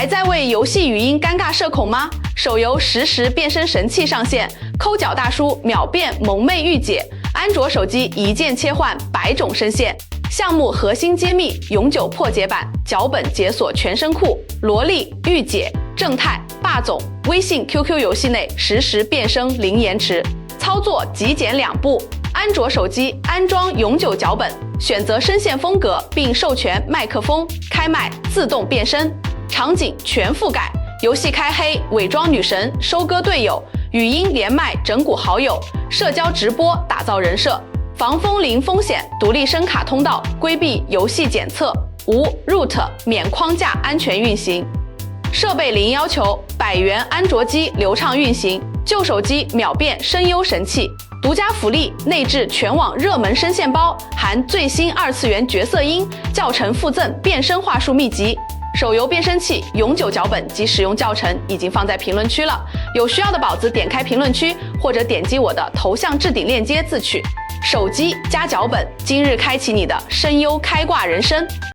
还在为游戏语音尴尬社恐吗？手游实时变身神器上线，抠脚大叔秒变萌妹御姐，安卓手机一键切换100种声线。项目核心揭秘永久破解版，脚本解锁全声库，萝莉、御姐、正太、霸总，微信、QQ 游戏内实时变声零延迟，操作极简2步。安卓手机安装永久脚本，选择声线风格并授权麦克风开麦自动变声，场景全覆盖。游戏开黑伪装女神收割队友，语音连麦整蛊好友，社交直播打造人设。防风零风险，独立声卡通道，规避游戏检测，无 root 免框架安全运行。设备零要求，100元安卓机流畅运行，旧手机秒变声优神器。独家福利，内置全网热门声线包，含最新2次元角色音，教程附赠变声话术秘籍。手游变声器永久脚本及使用教程已经放在评论区了，有需要的宝子点开评论区或者点击我的头像置顶链接自取。手机加脚本，今日开启你的声优开挂人生。